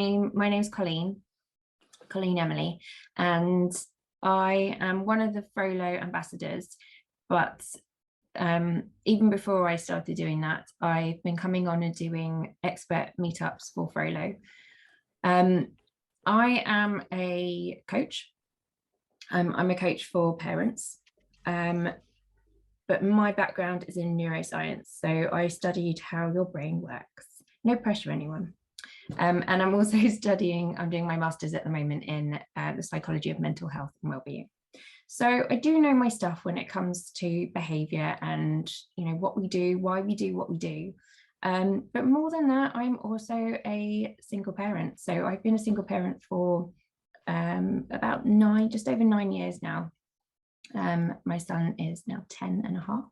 My name's Colleen Emily, and I am one of the Frolo ambassadors. But even before I started doing that, I've been coming on and doing expert meetups for Frolo. I am a coach. I'm a coach for parents, but my background is in neuroscience. So I studied how your brain works. No pressure, anyone. And I'm also I'm doing my master's at the moment in the psychology of mental health and wellbeing. So I do know my stuff when it comes to behaviour and, what we do, why we do what we do. But more than that, I'm also a single parent. So I've been a single parent for about just over 9 years now. My son is now 10 and a half.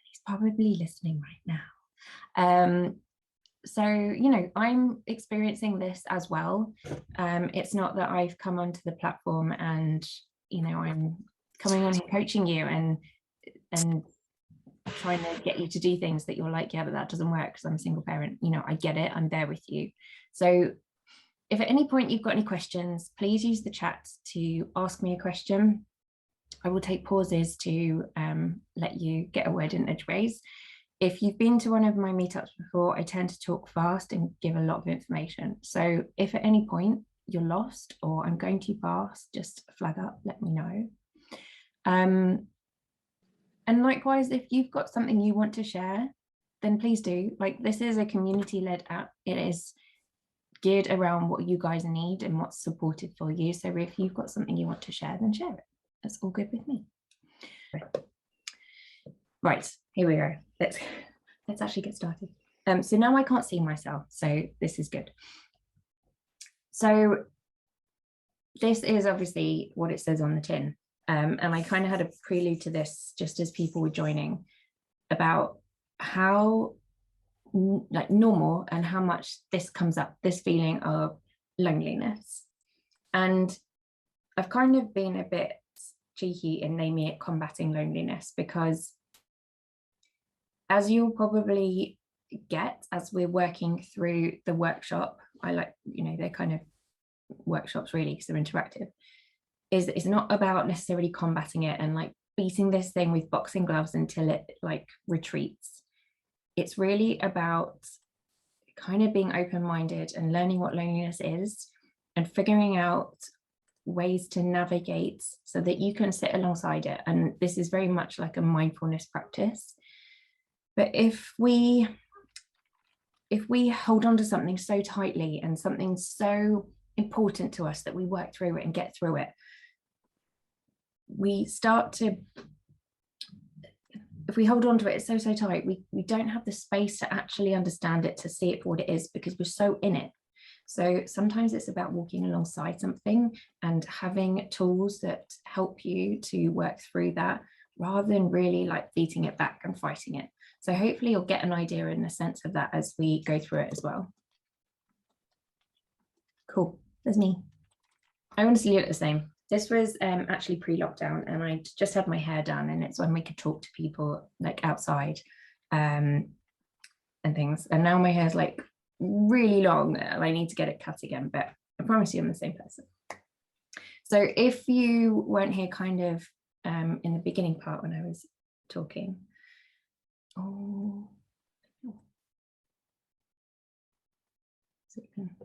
He's probably listening right now. So, I'm experiencing this as well. It's not that I've come onto the platform and, I'm coming on and coaching you and trying to get you to do things that you're like, yeah, but that doesn't work because I'm a single parent. I get it. I'm there with you. So if at any point you've got any questions, please use the chat to ask me a question. I will take pauses to let you get a word in edgeways. If you've been to one of my meetups before, I tend to talk fast and give a lot of information. So if at any point you're lost or I'm going too fast, just flag up, let me know. And likewise, if you've got something you want to share, then please do. Like, this is a community-led app. It is geared around what you guys need and what's supportive for you. So if you've got something you want to share, then share it. That's all good with me. Right, here we go. Let's actually get started. So now I can't see myself, so this is good. So this is obviously what it says on the tin. And I kind of had a prelude to this just as people were joining about how normal and how much this comes up, this feeling of loneliness. And I've kind of been a bit cheeky in naming it combating loneliness, because as you'll probably get as we're working through the workshop, they're kind of workshops really because they're interactive, is it's not about necessarily combating it and like beating this thing with boxing gloves until it like retreats. It's really about kind of being open-minded and learning what loneliness is and figuring out ways to navigate so that you can sit alongside it. And this is very much like a mindfulness practice. But if we hold on to something so tightly and something so important to us that we work through it and get through it, if we hold on to it, it's so tight, we don't have the space to actually understand it, to see it for what it is, because we're so in it. So sometimes it's about walking alongside something and having tools that help you to work through that, rather than really like beating it back and fighting it. So hopefully you'll get an idea and a sense of that as we go through it as well. Cool, there's me. I honestly look the same. This was actually pre-lockdown, and I just had my hair done, and it's when we could talk to people like outside and things. And now my hair's like really long and I need to get it cut again, but I promise you I'm the same person. So if you weren't here kind of in the beginning part when I was talking,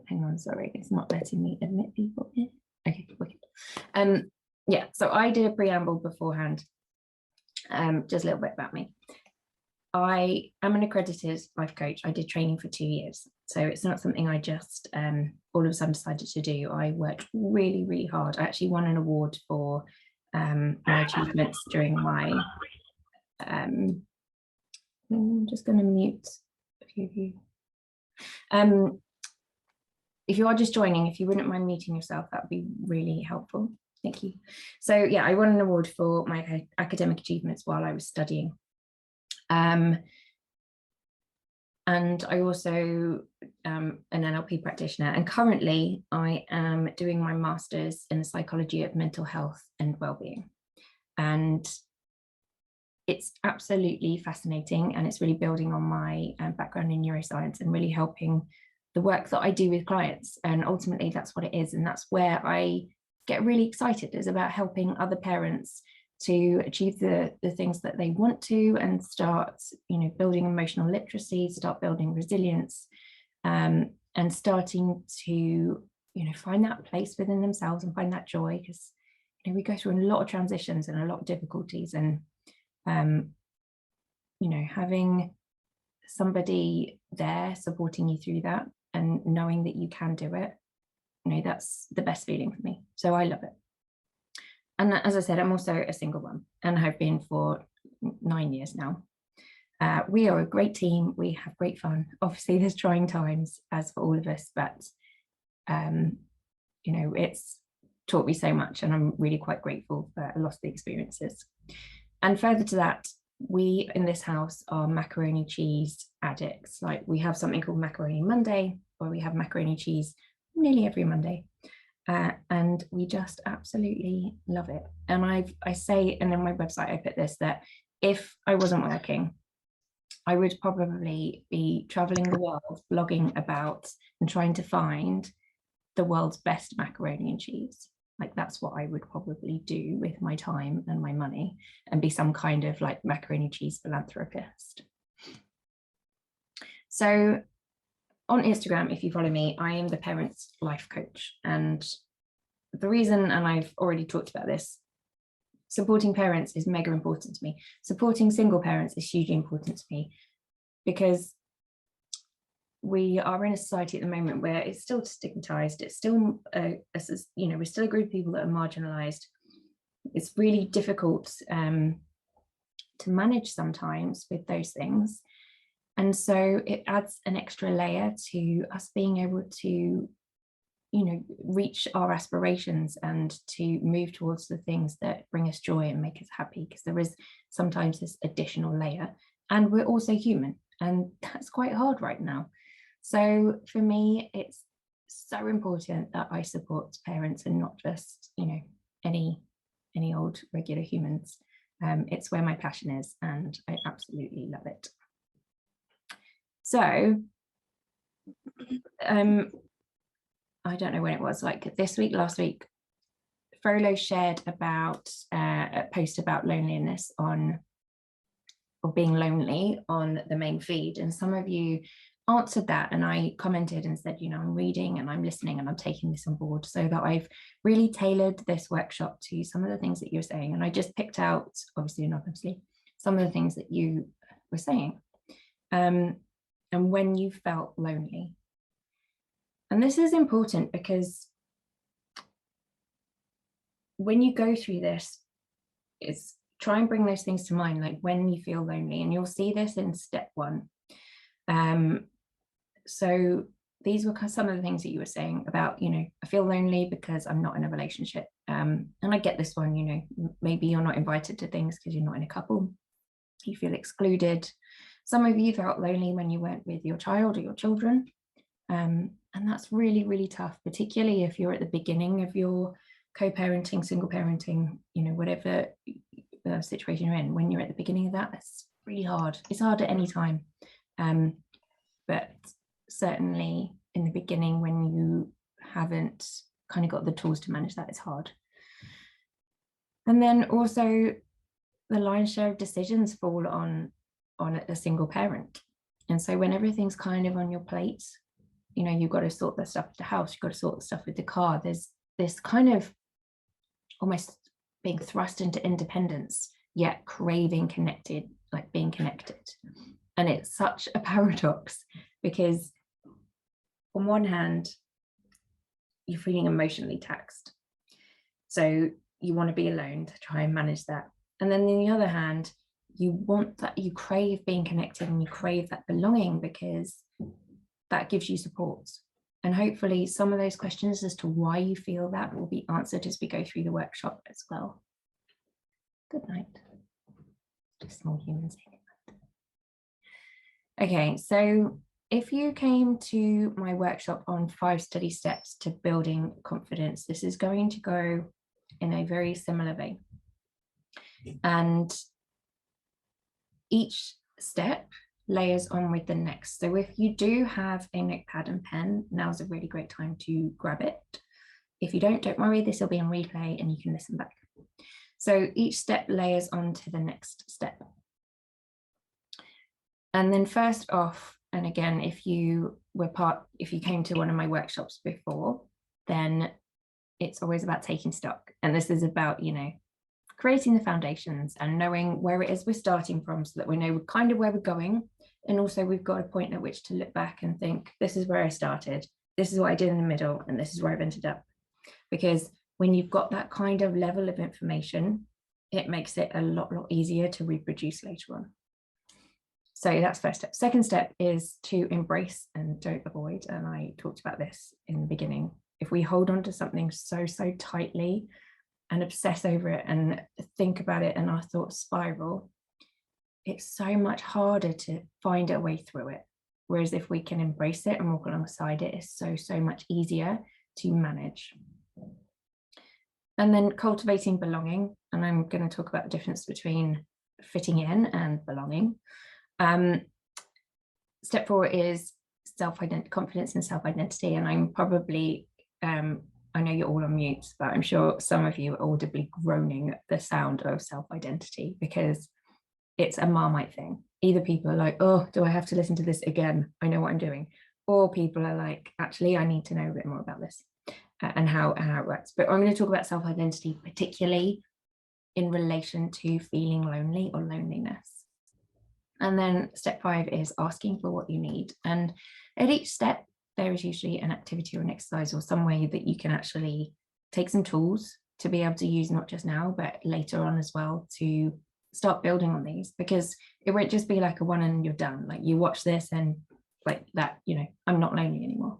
hang on, sorry, it's not letting me admit people here. Okay, wicked. Yeah, so I did a preamble beforehand, just a little bit about me. I am an accredited life coach. I did training for 2 years, so it's not something I just all of a sudden decided to do. I worked really, really hard. I actually won an award for my achievements during my I'm just going to mute a few of you. If you are just joining, if you wouldn't mind muting yourself, that would be really helpful. Thank you. So yeah, I won an award for my academic achievements while I was studying. And I also an NLP practitioner, and currently I am doing my master's in the psychology of mental health and wellbeing. And it's absolutely fascinating, and it's really building on my background in neuroscience and really helping the work that I do with clients. And ultimately that's what it is. And that's where I get really excited, is about helping other parents to achieve the things that they want to, and start, building emotional literacy, start building resilience, and starting to, find that place within themselves and find that joy. Because, we go through a lot of transitions and a lot of difficulties, and, having somebody there supporting you through that and knowing that you can do it, that's the best feeling for me. So I love it. And as I said, I'm also a single one, and have been for 9 years now. We are a great team. We have great fun. Obviously, there's trying times, as for all of us, but it's taught me so much, and I'm really quite grateful for a lot of the experiences. And further to that, we in this house are macaroni cheese addicts. Like, we have something called Macaroni Monday, where we have macaroni cheese nearly every Monday. And we just absolutely love it. And I say, and on my website I put this, that if I wasn't working, I would probably be traveling the world, blogging about and trying to find the world's best macaroni and cheese. Like, that's what I would probably do with my time and my money, and be some kind of like macaroni cheese philanthropist. So on Instagram, if you follow me, I am the Parents Life Coach. And the reason, and I've already talked about this, supporting parents is mega important to me. Supporting single parents is hugely important to me, because we are in a society at the moment where it's still stigmatized. It's still, we're still a group of people that are marginalized. It's really difficult to manage sometimes with those things. And so it adds an extra layer to us being able to, reach our aspirations and to move towards the things that bring us joy and make us happy, because there is sometimes this additional layer, and we're also human, and that's quite hard right now. So for me, it's so important that I support parents, and not just, any old regular humans. It's where my passion is, and I absolutely love it. So I don't know when it was, like this week, last week, Frolo shared about a post about loneliness or being lonely on the main feed. And some of you answered that, and I commented and said, I'm reading and I'm listening and I'm taking this on board, so that I've really tailored this workshop to some of the things that you're saying. And I just picked out, obviously anonymously, some of the things that you were saying. And when you felt lonely. And this is important, because when you go through this, it's try and bring those things to mind, like when you feel lonely, and you'll see this in step 1. So these were some of the things that you were saying about, I feel lonely because I'm not in a relationship. And I get this one, maybe you're not invited to things because you're not in a couple. You feel excluded. Some of you felt lonely when you weren't with your child or your children. And that's really, really tough, particularly if you're at the beginning of your co-parenting, single parenting, whatever situation you're in. When you're at the beginning of that, it's really hard. It's hard at any time. But certainly in the beginning, when you haven't kind of got the tools to manage that, it's hard. And then also the lion's share of decisions fall on a single parent. And so when everything's kind of on your plate, you've got to sort the stuff with the house, you've got to sort the stuff with the car. There's this kind of almost being thrust into independence, yet craving connected, like being connected. And it's such a paradox, because on one hand, you're feeling emotionally taxed. So you want to be alone to try and manage that. And then on the other hand, you want that, you crave being connected, and you crave that belonging, because that gives you support. And hopefully some of those questions as to why you feel that will be answered as we go through the workshop as well. Good night. Just small humans. Okay, so if you came to my workshop on 5 study steps to building confidence, this is going to go in a very similar vein. And each step layers on with the next. So if you do have a notepad and pen, now's a really great time to grab it. If you don't worry, this will be on replay and you can listen back. So each step layers onto the next step. And then first off, and again, if you came to one of my workshops before, then it's always about taking stock. And this is about, creating the foundations and knowing where it is we're starting from so that we know kind of where we're going. And also we've got a point at which to look back and think, this is where I started, this is what I did in the middle, and this is where I've ended up. Because when you've got that kind of level of information, it makes it a lot easier to reproduce later on. So that's first step. Second step is to embrace and don't avoid. And I talked about this in the beginning. If we hold on to something so tightly and obsess over it and think about it and our thoughts spiral, it's so much harder to find a way through it. Whereas if we can embrace it and walk alongside it, it's so much easier to manage. And then cultivating belonging. And I'm going to talk about the difference between fitting in and belonging. Step 4 is confidence and self-identity. And I'm probably, I know you're all on mute, but I'm sure some of you are audibly groaning at the sound of self-identity because it's a Marmite thing. Either people are like, oh, do I have to listen to this again? I know what I'm doing. Or people are like, actually, I need to know a bit more about this and how it works. But I'm going to talk about self-identity, particularly in relation to feeling lonely or loneliness. And then step 5 is asking for what you need. And at each step, there is usually an activity or an exercise or some way that you can actually take some tools to be able to use not just now, but later on as well, to start building on these, because it won't just be like a one and you're done. Like you watch this and like that, I'm not lonely anymore.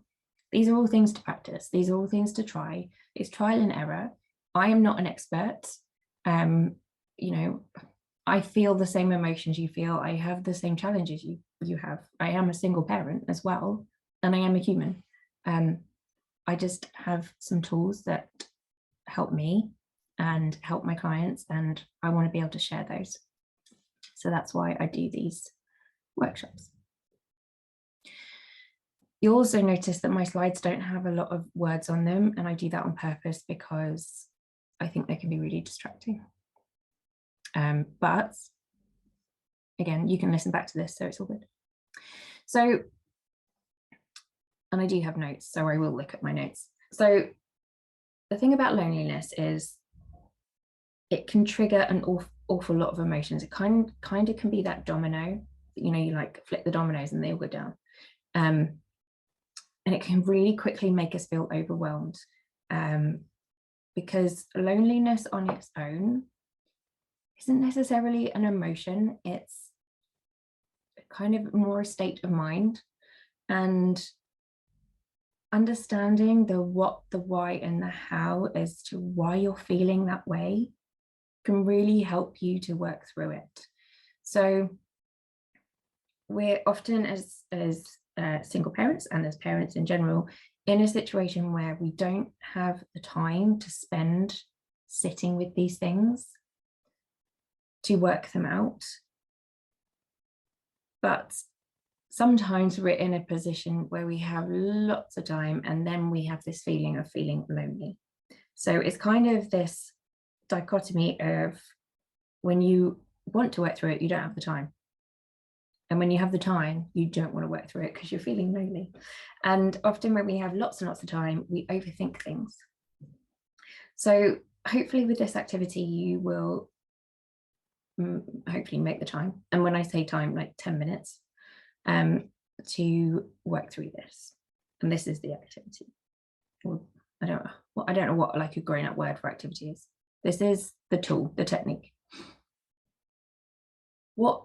These are all things to practice. These are all things to try. It's trial and error. I am not an expert. I feel the same emotions you feel. I have the same challenges you have. I am a single parent as well, and I am a human. I just have some tools that help me and help my clients, and I want to be able to share those. So that's why I do these workshops. You'll also notice that my slides don't have a lot of words on them, and I do that on purpose because I think they can be really distracting. But again, you can listen back to this, so it's all good. So, and I do have notes, so I will look at my notes. So the thing about loneliness is it can trigger an awful lot of emotions. It kind of can be that domino, you like flip the dominoes and they all go down. And it can really quickly make us feel overwhelmed because loneliness on its own isn't necessarily an emotion. It's kind of more a state of mind, and understanding the what, the why, and the how as to why you're feeling that way can really help you to work through it. So we're often as single parents and as parents in general in a situation where we don't have the time to spend sitting with these things to work them out. But sometimes we're in a position where we have lots of time and then we have this feeling of feeling lonely. So it's kind of this dichotomy of when you want to work through it, you don't have the time. And when you have the time, you don't want to work through it because you're feeling lonely. And often when we have lots and lots of time, we overthink things. So hopefully with this activity, you will hopefully make the time. And when I say time, like 10 minutes to work through this. And this is the activity. Well, I don't know what like a grown-up word for activity is. This is the tool, the technique. What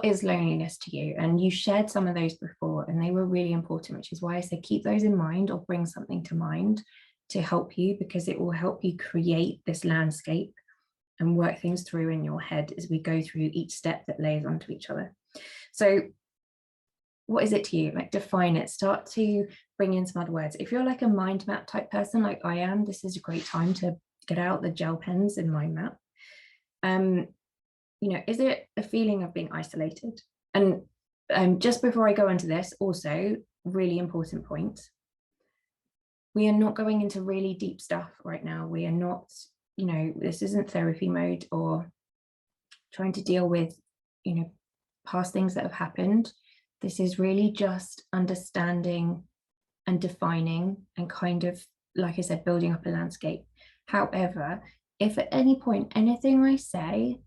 is loneliness to you? And you shared some of those before, and they were really important, which is why I say keep those in mind or bring something to mind to help you, because it will help you create this landscape and work things through in your head as we go through each step that layers onto each other. So what is it to you? Like define it, start to bring in some other words. If you're like a mind map type person like I am, this is a great time to get out the gel pens and mind map. Is it a feeling of being isolated? And just before I go into this, also really important point, we are not going into really deep stuff right now. We are not, this isn't therapy mode or trying to deal with, past things that have happened. This is really just understanding and defining and kind of, like I said, building up a landscape. However, if at any point anything I say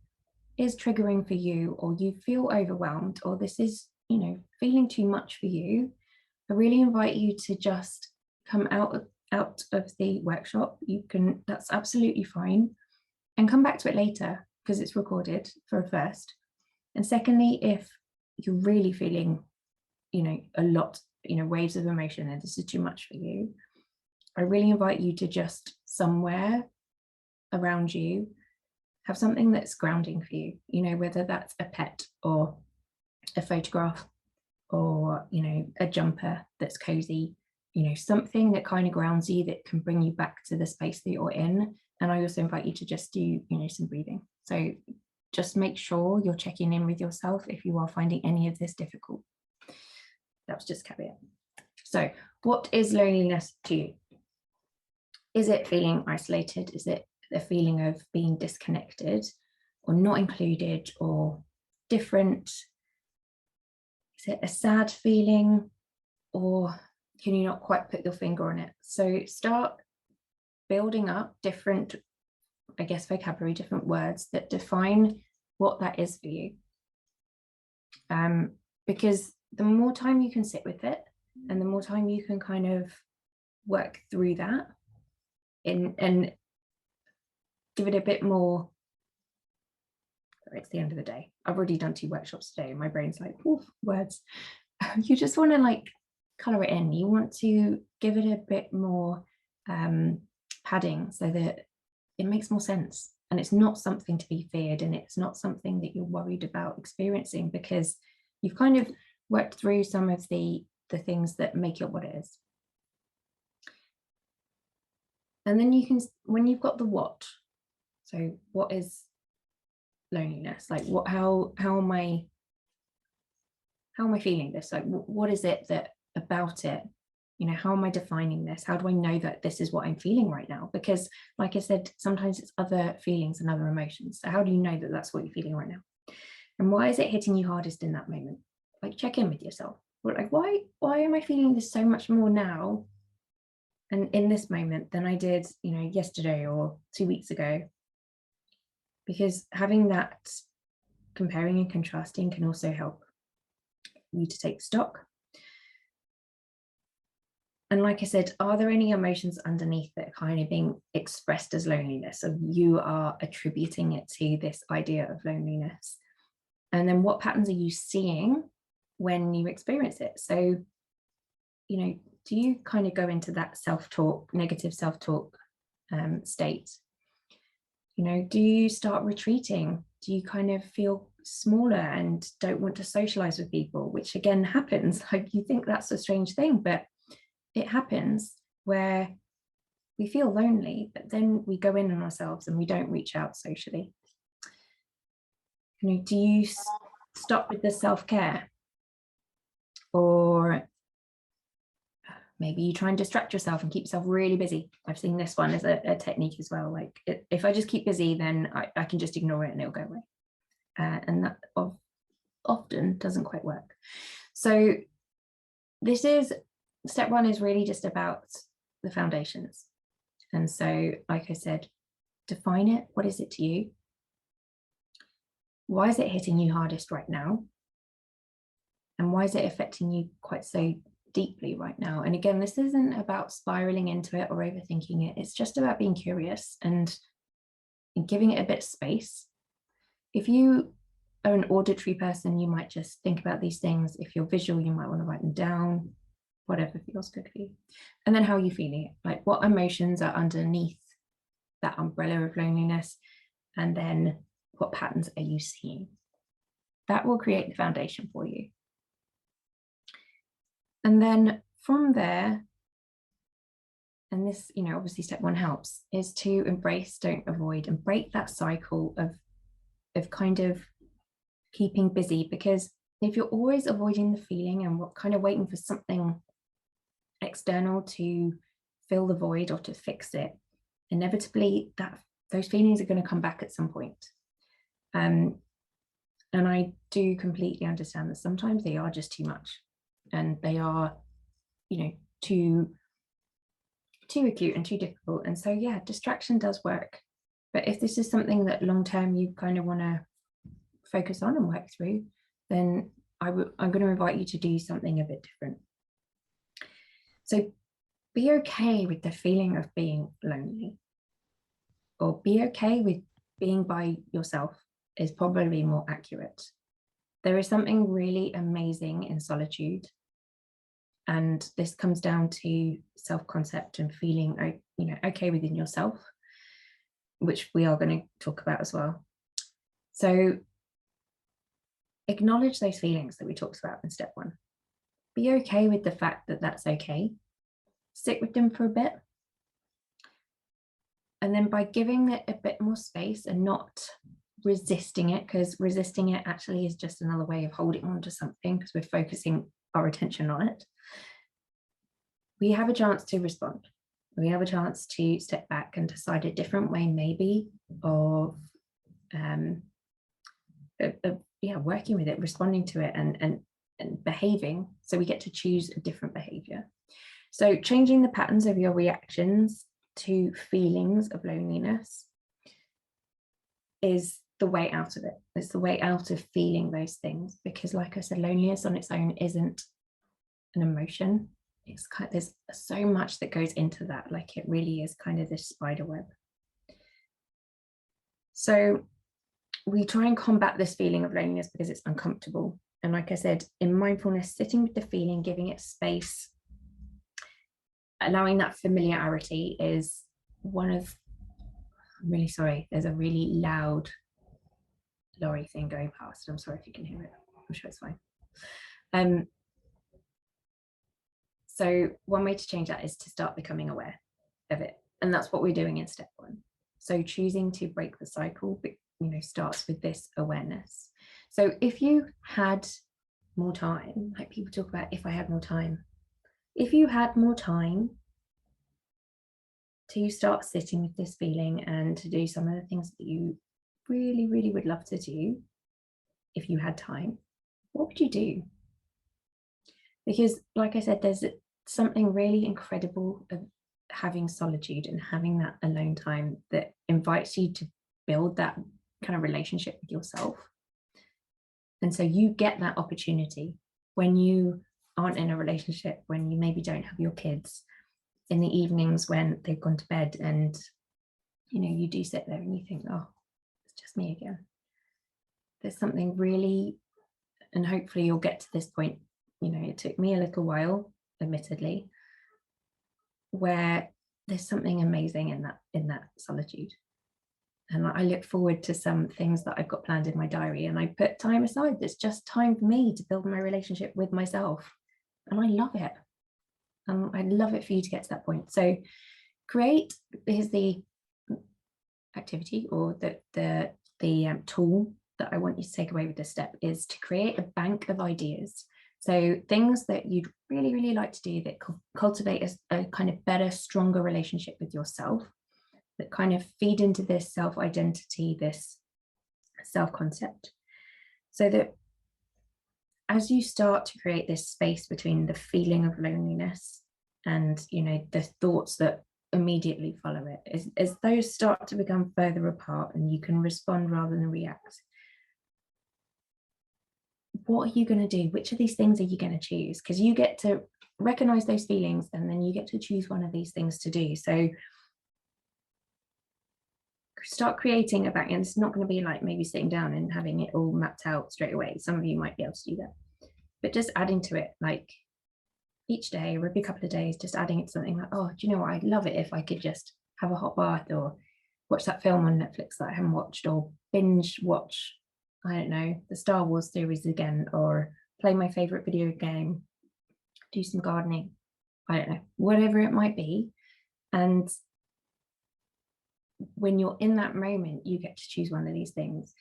is triggering for you, or you feel overwhelmed, or this is, feeling too much for you, I really invite you to just come out of the workshop. That's absolutely fine, and come back to it later because it's recorded, for a first. And secondly, if you're really feeling, a lot, waves of emotion and this is too much for you, I really invite you to just somewhere around you have something that's grounding for you, whether that's a pet or a photograph or, a jumper that's cozy, something that kind of grounds you, that can bring you back to the space that you're in. And I also invite you to just do, some breathing. So just make sure you're checking in with yourself if you are finding any of this difficult. That was just caveat. So what is loneliness to you? Is it feeling isolated? Is it a feeling of being disconnected or not included or different? Is it a sad feeling, or can you not quite put your finger on it? So start building up different, vocabulary, different words that define what that is for you. Because the more time you can sit with it and the more time you can kind of work through that and give it a bit more, it's the end of the day. I've already done 2 workshops today and my brain's like, oof, words. You just want to like color it in. You want to give it a bit more padding so that it makes more sense. And it's not something to be feared, and it's not something that you're worried about experiencing, because you've kind of worked through some of the things that make it what it is. And then you can, when you've got the what, so what is loneliness? Like how am I feeling this? Like what is it that about it? How am I defining this? How do I know that this is what I'm feeling right now? Because like I said, sometimes it's other feelings and other emotions. So how do you know that that's what you're feeling right now? And why is it hitting you hardest in that moment? Like check in with yourself. Like why am I feeling this so much more now and in this moment than I did, yesterday or 2 weeks ago? Because having that comparing and contrasting can also help you to take stock. And like I said, are there any emotions underneath that are kind of being expressed as loneliness? So you are attributing it to this idea of loneliness. And then what patterns are you seeing when you experience it? So, do you kind of go into that self-talk, negative self-talk state? Do you start retreating? Do you kind of feel smaller and don't want to socialize with people, which again happens? Like you think that's a strange thing, but it happens, where we feel lonely, but then we go in on ourselves and we don't reach out socially. Do you stop with the self-care? Or maybe you try and distract yourself and keep yourself really busy. I've seen this one as a technique as well. Like if I just keep busy, then I can just ignore it and it'll go away. And that often doesn't quite work. So this is, step 1 is really just about the foundations. And so, like I said, define it. What is it to you? Why is it hitting you hardest right now? And why is it affecting you quite so deeply right now? And again, this isn't about spiraling into it or overthinking it. It's just about being curious and giving it a bit of space. If you are an auditory person, you might just think about these things. If you're visual, you might want to write them down, whatever feels good for you. And then how are you feeling? Like what emotions are underneath that umbrella of loneliness? And then what patterns are you seeing? That will create the foundation for you. And then from there, and this, obviously step 1 helps, is to embrace, don't avoid, and break that cycle of kind of keeping busy. Because if you're always avoiding the feeling and what kind of waiting for something external to fill the void or to fix it, inevitably those feelings are going to come back at some point. And I do completely understand that sometimes they are just too much, and they are, too acute and too difficult. And so, yeah, distraction does work. But if this is something that long term you kind of want to focus on and work through, then I'm going to invite you to do something a bit different. So be okay with the feeling of being lonely, or be okay with being by yourself is probably more accurate. There is something really amazing in solitude. And this comes down to self-concept and feeling, okay within yourself, which we are going to talk about as well. So acknowledge those feelings that we talked about in step 1. Be okay with the fact that that's okay. Sit with them for a bit. And then by giving it a bit more space and not resisting it, because resisting it actually is just another way of holding on to something because we're focusing our attention on it, we have a chance to respond. We have a chance to step back and decide a different way, maybe, of working with it, responding to it, and behaving. So we get to choose a different behavior. So changing the patterns of your reactions to feelings of loneliness is the way out of it. It's the way out of feeling those things, because like I said, loneliness on its own isn't an emotion. It's there's so much that goes into that. Like, it really is kind of this spider web. So we try and combat this feeling of loneliness because it's uncomfortable. And like I said, in mindfulness, sitting with the feeling, giving it space, allowing that familiarity is one of, I'm really sorry, there's a really loud lorry thing going past. I'm sorry if you can hear it. I'm sure it's fine. So one way to change that is to start becoming aware of it. And that's what we're doing in step 1. So choosing to break the cycle, starts with this awareness. So if you had more time, like people talk about, if I had more time, if you had more time to start sitting with this feeling and to do some of the things that you really, really would love to do, if you had time, what would you do? Because like I said, there's something really incredible of having solitude and having that alone time that invites you to build that kind of relationship with yourself. And so you get that opportunity when you aren't in a relationship, when you maybe don't have your kids, in the evenings when they've gone to bed, and you do sit there and you think, oh, it's just me again. There's something really, and hopefully you'll get to this point, it took me a little while, admittedly, where there's something amazing in that solitude. And I look forward to some things that I've got planned in my diary, and I put time aside that's just time for me to build my relationship with myself. And I love it. I'd love it for you to get to that point. So here's the activity, or the tool that I want you to take away with this step, is to create a bank of ideas. So things that you'd really, really like to do that cultivate a kind of better, stronger relationship with yourself, that kind of feed into this self-identity, this self-concept. So that as you start to create this space between the feeling of loneliness and the thoughts that immediately follow it, as those start to become further apart and you can respond rather than react, what are you going to do? Which of these things are you going to choose? Because you get to recognize those feelings, and then you get to choose one of these things to do. So start creating a bank, and it's not going to be like maybe sitting down and having it all mapped out straight away. Some of you might be able to do that, but just adding to it, like each day or every couple of days, just adding it to something like, oh, do you know what? I'd love it if I could just have a hot bath, or watch that film on Netflix that I haven't watched, or binge watch, I don't know, the Star Wars series again, or play my favorite video game, do some gardening, I don't know, whatever it might be. And when you're in that moment, you get to choose one of these things.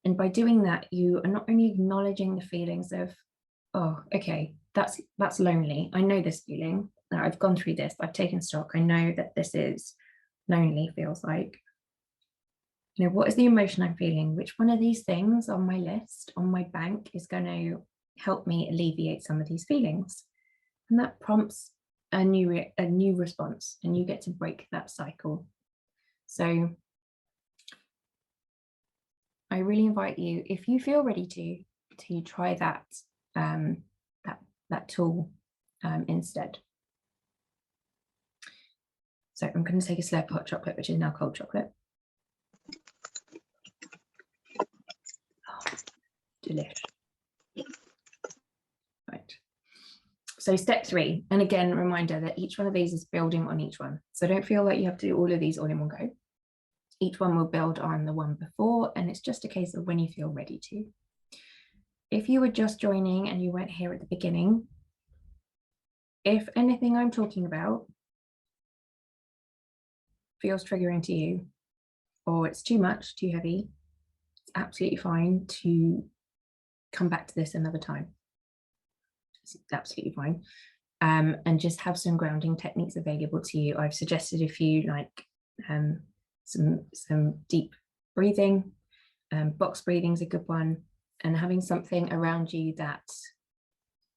And by doing that, you are not only acknowledging the feelings of, oh, okay, that's lonely. I know this feeling. I've gone through this. I've taken stock. I know that this is lonely, feels like. You know, what is the emotion I'm feeling? Which one of these things on my list, on my bank, is going to help me alleviate some of these feelings? And that prompts a new response, and you get to break that cycle. So I really invite you, if you feel ready to try that that tool instead. So I'm going to take a slurp of hot chocolate, which is now cold chocolate. Oh, delish. Right. So step 3, and again, reminder that each one of these is building on each one. So don't feel like you have to do all of these all in one go. Each one will build on the one before, and it's just a case of when you feel ready to. If you were just joining and you weren't here at the beginning, if anything I'm talking about feels triggering to you, or it's too much, too heavy, it's absolutely fine to come back to this another time. It's absolutely fine. And just have some grounding techniques available to you. I've suggested a few, like some deep breathing, box breathing is a good one, and having something around you that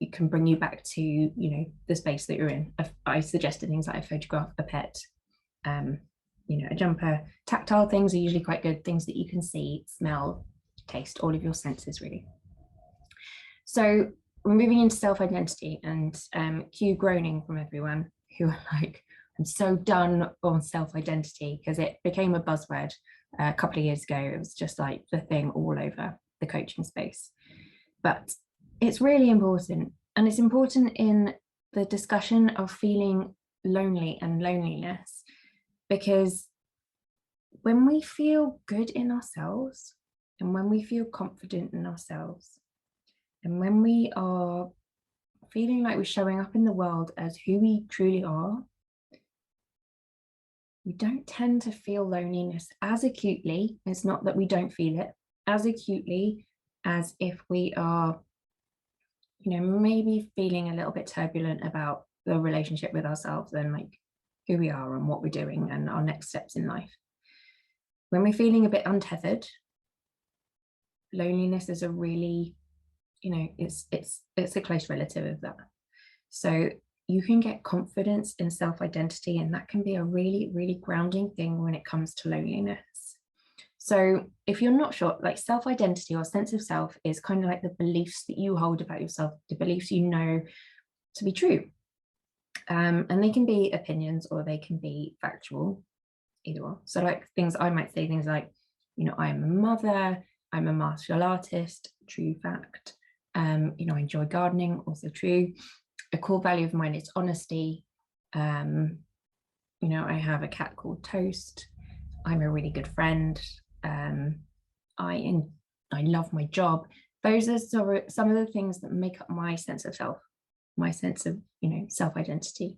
it can bring you back to, you know, the space that you're in. I suggested things like a photograph, a pet, you know, a jumper. Tactile things are usually quite good, things that you can see, smell, taste, all of your senses really. So we're moving into self-identity, and cue groaning from everyone who are like, I'm so done on self-identity, because it became a buzzword a couple of years ago. It was just like the thing all over the coaching space. But it's really important, and it's important in the discussion of feeling lonely and loneliness, because when we feel good in ourselves, and when we feel confident in ourselves, and when we are feeling like we're showing up in the world as who we truly are, we don't tend to feel loneliness as acutely. It's not that we don't feel it as acutely as if we are, you know, maybe feeling a little bit turbulent about the relationship with ourselves and like who we are and what we're doing and our next steps in life. When we're feeling a bit untethered, loneliness is a really, you know, it's a close relative of that. So you can get confidence in self-identity, and that can be a really, really grounding thing when it comes to loneliness. So if you're not sure, like self-identity or sense of self is kind of like the beliefs that you hold about yourself, the beliefs you know to be true. And they can be opinions or they can be factual, either or. So like things I might say, things like, you know, I am a mother, I'm a martial artist, true fact. You know, I enjoy gardening, also true. A core value of mine is honesty. You know, I have a cat called Toast. I'm a really good friend. I love my job. Those are some of the things that make up my sense of self, my sense of, you know, self-identity.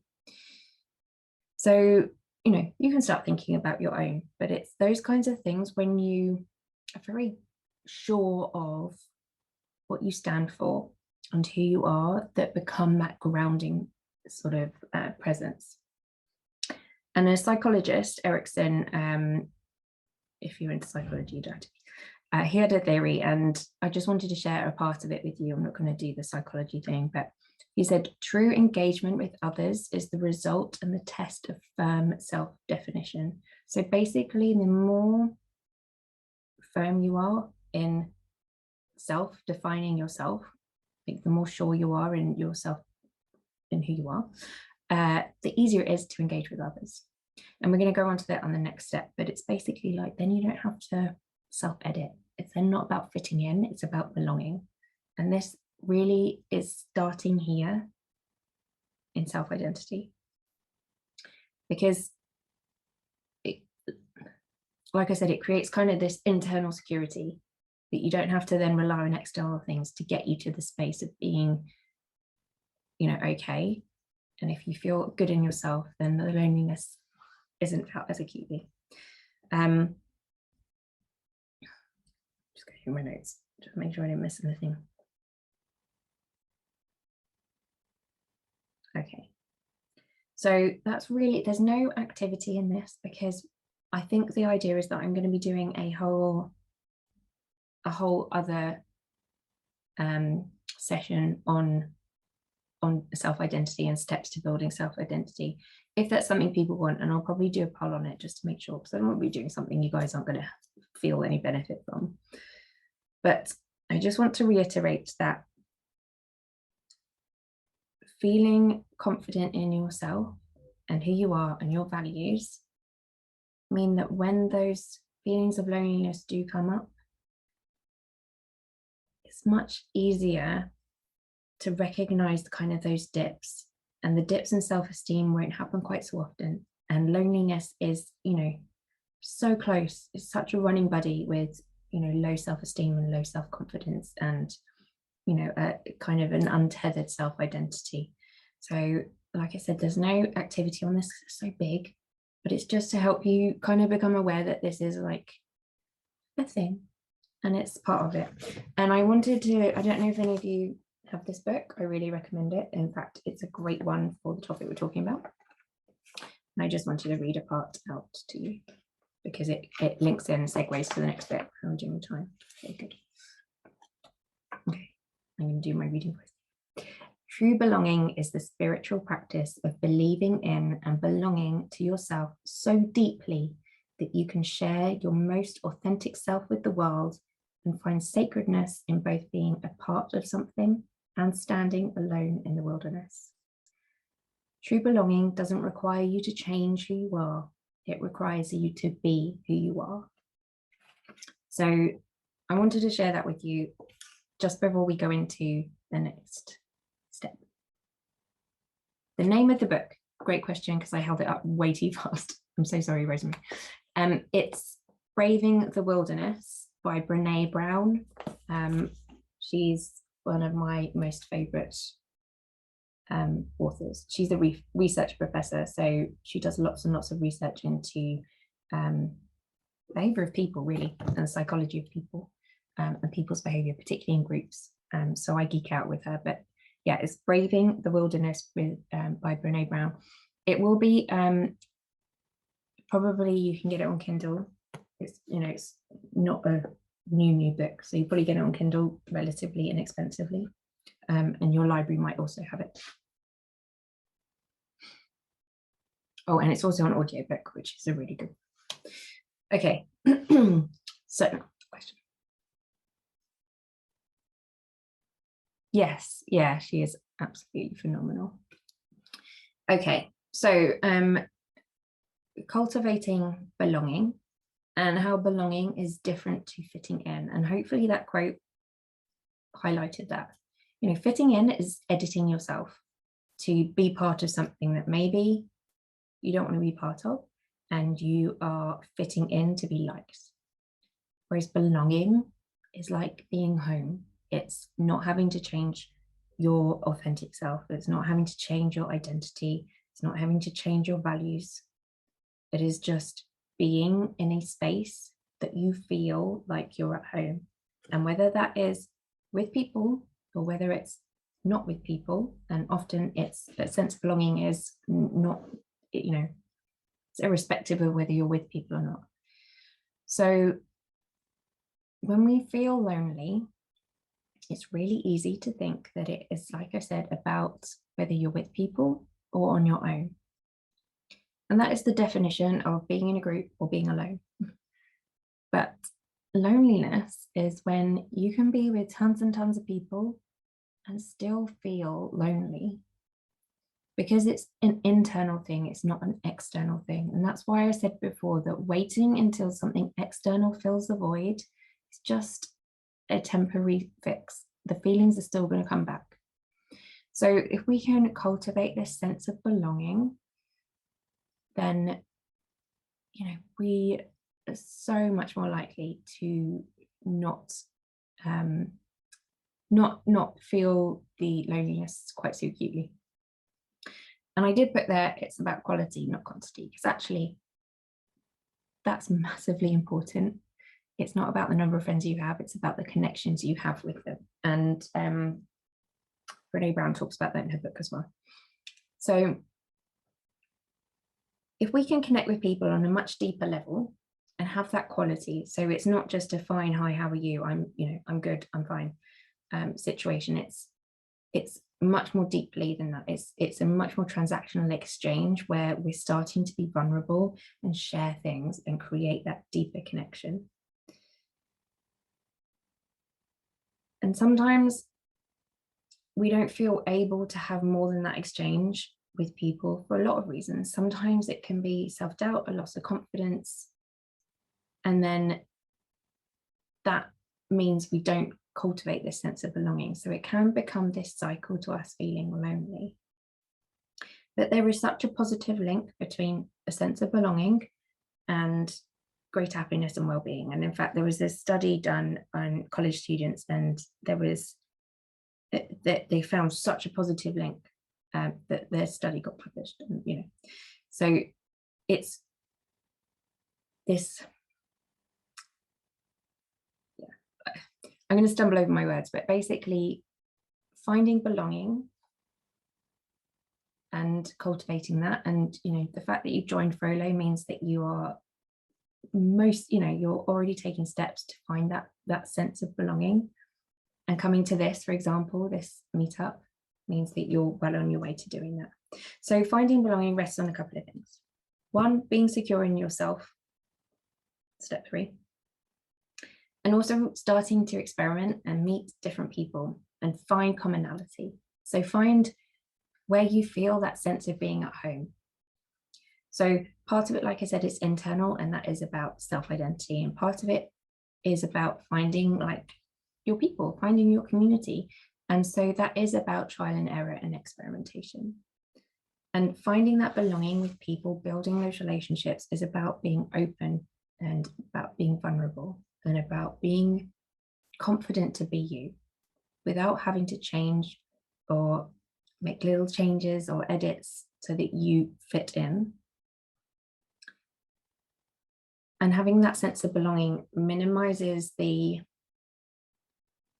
So, you know, you can start thinking about your own, but it's those kinds of things when you are very sure of what you stand for and who you are that become that grounding sort of presence. And a psychologist, Erickson, if you're into psychology, you don't. He had a theory, and I just wanted to share a part of it with you. I'm not going to do the psychology thing, but he said, true engagement with others is the result and the test of firm self-definition. So basically, the more firm you are in self-defining yourself, I think the more sure you are in yourself, in who you are, the easier it is to engage with others. And we're going to go on to that on the next step, but it's basically like, then you don't have to self-edit. It's then not about fitting in, it's about belonging. And this really is starting here in self-identity. Because like I said, it creates kind of this internal security that you don't have to then rely on external things to get you to the space of being, you know, okay. And if you feel good in yourself, then the loneliness isn't felt as acutely. Just go through my notes, just make sure I didn't miss anything. Okay. So that's really, there's no activity in this because I think the idea is that I'm going to be doing a whole other session on self-identity and steps to building self-identity, if that's something people want, and I'll probably do a poll on it just to make sure, because I don't want to be doing something you guys aren't going to feel any benefit from. But I just want to reiterate that feeling confident in yourself and who you are and your values mean that when those feelings of loneliness do come up, it's much easier to recognize kind of those dips, and the dips in self-esteem won't happen quite so often. And loneliness is, you know, so close. It's such a running buddy with, you know, low self-esteem and low self-confidence and, you know, kind of an untethered self-identity. So like I said, there's no activity on this, it's so big, but it's just to help you kind of become aware that this is like a thing and it's part of it. And I wanted to, I don't know if any of you have this book, I really recommend it. In fact, it's a great one for the topic we're talking about. And I just wanted to read a part out to you because it links in, segues to the next bit. How am I doing with time? Okay, good. Okay, I'm going to do my reading voice. True belonging is the spiritual practice of believing in and belonging to yourself so deeply that you can share your most authentic self with the world and find sacredness in both being a part of something and standing alone in the wilderness. True belonging doesn't require you to change who you are. It requires you to be who you are. So I wanted to share that with you just before we go into the next step. The name of the book, great question, because I held it up way too fast. I'm so sorry, Rosemary. It's Braving the Wilderness by Brené Brown. She's one of my most favorite authors. She's a research professor, so she does lots and lots of research into behavior of people, really, and psychology of people, and people's behavior, particularly in groups. So I geek out with her. But yeah, it's Braving the Wilderness with by Brené Brown. It will be probably, you can get it on Kindle. It's, you know, it's not a new book, so you probably get it on Kindle relatively inexpensively, and your library might also have it. Oh, and it's also an audiobook, which is a really good. Okay, so question. Yes, yeah, she is absolutely phenomenal. Okay, so cultivating belonging and how belonging is different to fitting in, and hopefully that quote highlighted that. You know, fitting in is editing yourself to be part of something that maybe you don't want to be part of, and you are fitting in to be liked. Whereas belonging is like being home. It's not having to change your authentic self. It's not having to change your identity. It's not having to change your values. It is just being in a space that you feel like you're at home. And whether that is with people or whether it's not with people, and often it's that sense of belonging is not, you know, it's irrespective of whether you're with people or not. So when we feel lonely, it's really easy to think that it is, like I said, about whether you're with people or on your own. And that is the definition of being in a group or being alone. But loneliness is when you can be with tons and tons of people and still feel lonely, because it's an internal thing, it's not an external thing. And that's why I said before that waiting until something external fills the void is just a temporary fix. The feelings are still going to come back. So if we can cultivate this sense of belonging, then, you know, we are so much more likely to not feel the loneliness quite so acutely. And I did put there, it's about quality, not quantity, because actually that's massively important. it's not about the number of friends you have, it's about the connections you have with them. And Brene Brown talks about that in her book as well. So if we can connect with people on a much deeper level and have that quality, so it's not just a fine, hi, how are you, I'm good, I'm fine situation. It's much more deeply than that. It's a much more transactional exchange where we're starting to be vulnerable and share things and create that deeper connection. And sometimes we don't feel able to have more than that exchange with people for a lot of reasons. Sometimes it can be self-doubt, a loss of confidence, and then that means we don't cultivate this sense of belonging. So it can become this cycle to us feeling lonely. But there is such a positive link between a sense of belonging and great happiness and well-being. And in fact, there was this study done on college students, and they found such a positive link that their study got published. And, so it's this. I'm going to stumble over my words, but basically finding belonging and cultivating that. And, the fact that you joined Frolo means that you are you're already taking steps to find that sense of belonging. And coming to this, for example, this meetup means that you're well on your way to doing that. So finding belonging rests on a couple of things. One, being secure in yourself, step 3. And also starting to experiment and meet different people and find commonality. So find where you feel that sense of being at home. So part of it, like I said, is internal, and that is about self-identity. And part of it is about finding your people, finding your community. And so that is about trial and error and experimentation. And finding that belonging with people, building those relationships, is about being open and about being vulnerable and about being confident to be you without having to change or make little changes or edits so that you fit in. And having that sense of belonging minimizes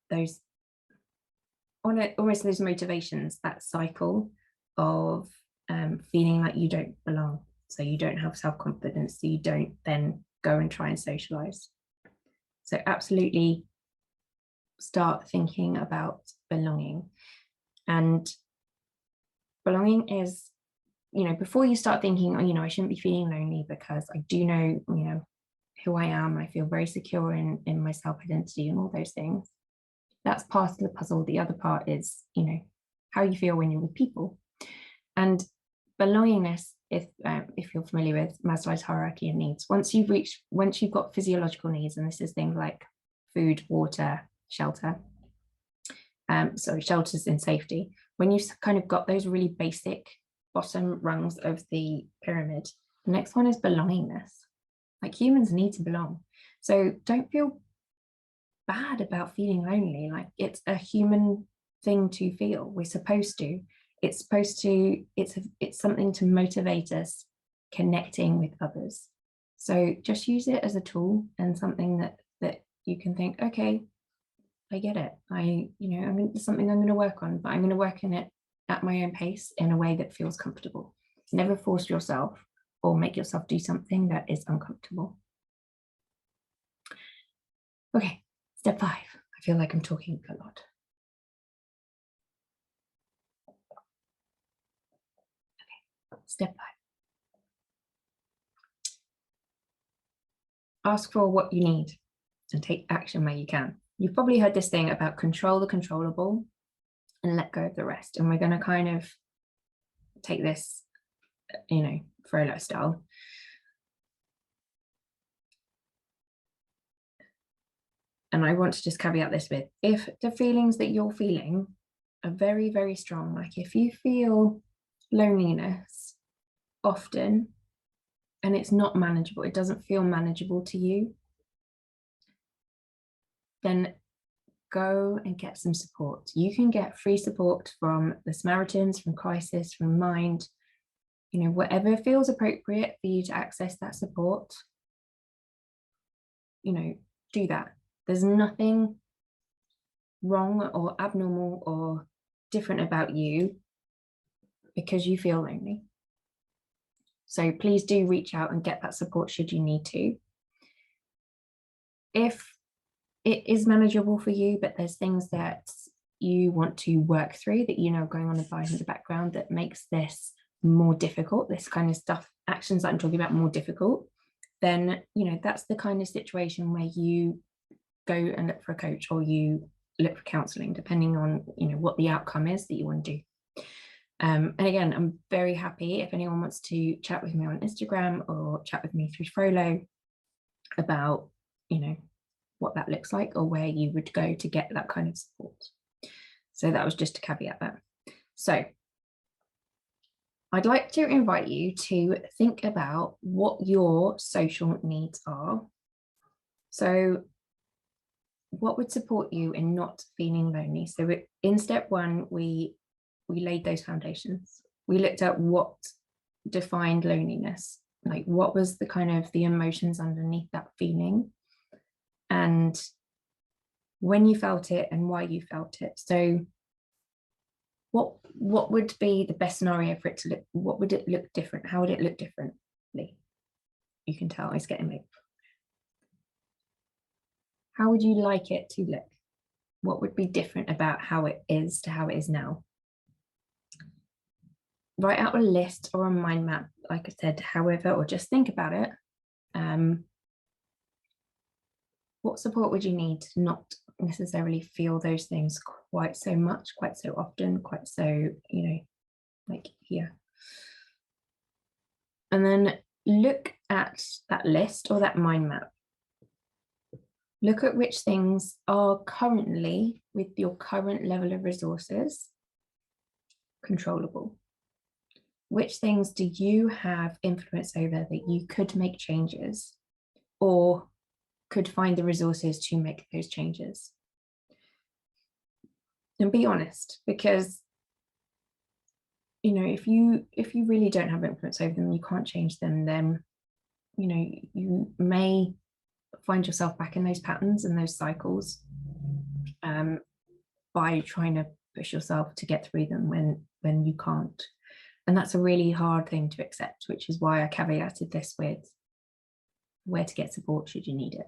those motivations, that cycle of feeling like you don't belong. So you don't have self-confidence, so you don't then go and try and socialize. So absolutely start thinking about belonging. And belonging is, before you start thinking, I shouldn't be feeling lonely because I do know, who I am. I feel very secure in my self-identity and all those things. That's part of the puzzle. The other part is, how you feel when you're with people. And belongingness, if you're familiar with Maslow's hierarchy of needs, once you've got physiological needs, and this is things like food, water, shelter, shelters and safety, when you've kind of got those really basic bottom rungs of the pyramid, the next one is belongingness. Like, humans need to belong. So don't feel bad about feeling lonely. Like, it's a human thing to feel. We're supposed to. It's something to motivate us connecting with others. So just use it as a tool and something that you can think, okay, I get it. It's something I'm going to work on, but I'm going to work in it at my own pace in a way that feels comfortable. Never force yourself or make yourself do something that is uncomfortable. Okay, step 5. I feel like I'm talking a lot. Okay, step 5. Ask for what you need and take action where you can. You've probably heard this thing about control the controllable and let go of the rest. And we're going to kind of take this, Frolo style. And I want to just caveat this with, if the feelings that you're feeling are very, very strong, like if you feel loneliness often and it's not manageable, it doesn't feel manageable to you, then go and get some support. You can get free support from the Samaritans, from Crisis, from Mind, whatever feels appropriate for you to access that support. do that. There's nothing wrong or abnormal or different about you because you feel lonely. So please do reach out and get that support should you need to. If it is manageable for you, but there's things that you want to work through that you know going on in the background that makes this more difficult, this kind of stuff, actions that I'm talking about more difficult, then that's the kind of situation where you go and look for a coach or you look for counselling, depending on what the outcome is that you want to do. And again, I'm very happy if anyone wants to chat with me on Instagram or chat with me through Frolo about what that looks like or where you would go to get that kind of support. So that was just to caveat that. So I'd like to invite you to think about what your social needs are. So what would support you in not feeling lonely? So in step one, we laid those foundations. We looked at what defined loneliness, like what was the kind of the emotions underneath that feeling, and when you felt it and why you felt it. So what would be the best scenario for it to look? What would it look different? How would it look differently? You can tell it's getting late. How would you like it to look? What would be different about how it is to how it is now? Write out a list or a mind map, like I said, however, or just think about it. What support would you need to not necessarily feel those things quite so much, quite so often, quite so, like here? And then look at that list or that mind map. Look at which things are currently, with your current level of resources, controllable. Which things do you have influence over that you could make changes or could find the resources to make those changes? And be honest, because if you really don't have influence over them, you can't change them, then you may find yourself back in those patterns and those cycles by trying to push yourself to get through them when you can't. And that's a really hard thing to accept, which is why I caveated this with where to get support should you need it.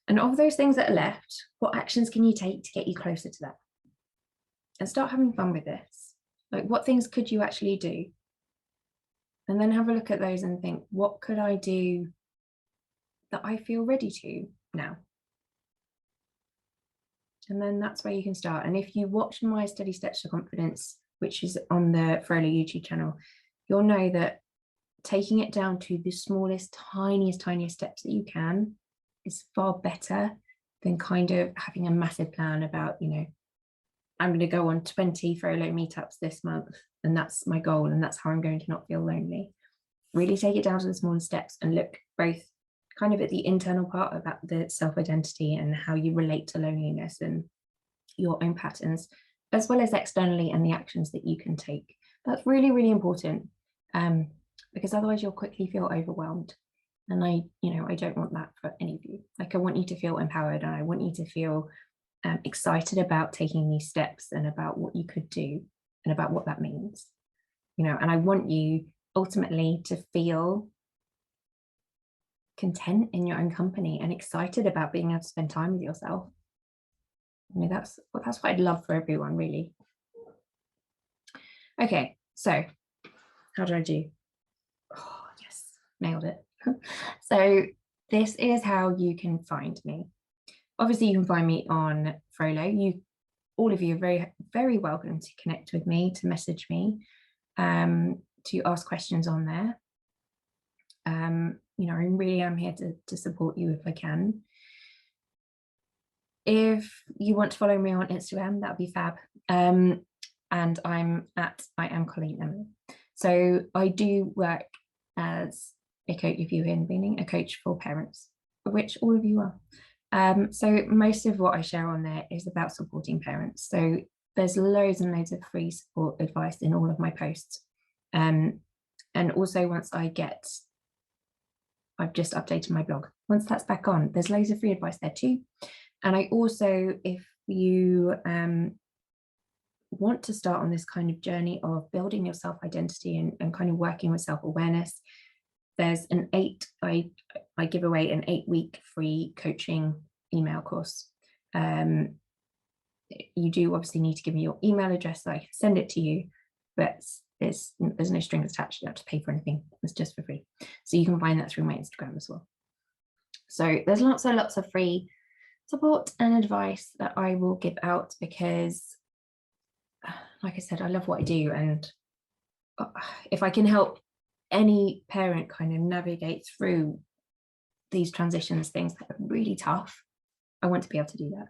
And of those things that are left, what actions can you take to get you closer to that? And start having fun with this. Like, what things could you actually do? And then have a look at those and think, what could I do that I feel ready to now? And then that's where you can start. And if you watch my Steady Steps to Confidence, which is on the Frolo YouTube channel, you'll know that taking it down to the smallest, tiniest steps that you can is far better than kind of having a massive plan about, I'm going to go on 20 Frolo meetups this month, and that's my goal, and that's how I'm going to not feel lonely. Really take it down to the smaller steps and look both kind of at the internal part about the self-identity and how you relate to loneliness and your own patterns, as well as externally and the actions that you can take. That's really, really important, because otherwise you'll quickly feel overwhelmed. And I don't want that for any of you. Like, I want you to feel empowered, and I want you to feel excited about taking these steps and about what you could do and about what that means. And I want you ultimately to feel content in your own company and excited about being able to spend time with yourself. That's what I'd love for everyone, really. Okay, so how do I do? Oh, yes, nailed it. So this is how you can find me. Obviously, you can find me on Frolo. All of you are very, very welcome to connect with me, to message me, to ask questions on there. I really am here to support you if I can. If you want to follow me on Instagram, that would be fab. And I'm at I am Colleen Emily. So I do work as a coach, if you're in meaning a coach for parents, which all of you are. So most of what I share on there is about supporting parents. So there's loads and loads of free support advice in all of my posts. And also once I've just updated my blog. once that's back on, there's loads of free advice there too. And I also, if you want to start on this kind of journey of building your self-identity and kind of working with self-awareness, there's I give away an 8-week free coaching email course. You do obviously need to give me your email address so I can send it to you, but there's no strings attached. You don't have to pay for anything. It's just for free. So you can find that through my Instagram as well. So there's lots of free support and advice that I will give out, because like I said, I love what I do, and if I can help any parent kind of navigate through these transitions, things that are really tough, I want to be able to do that.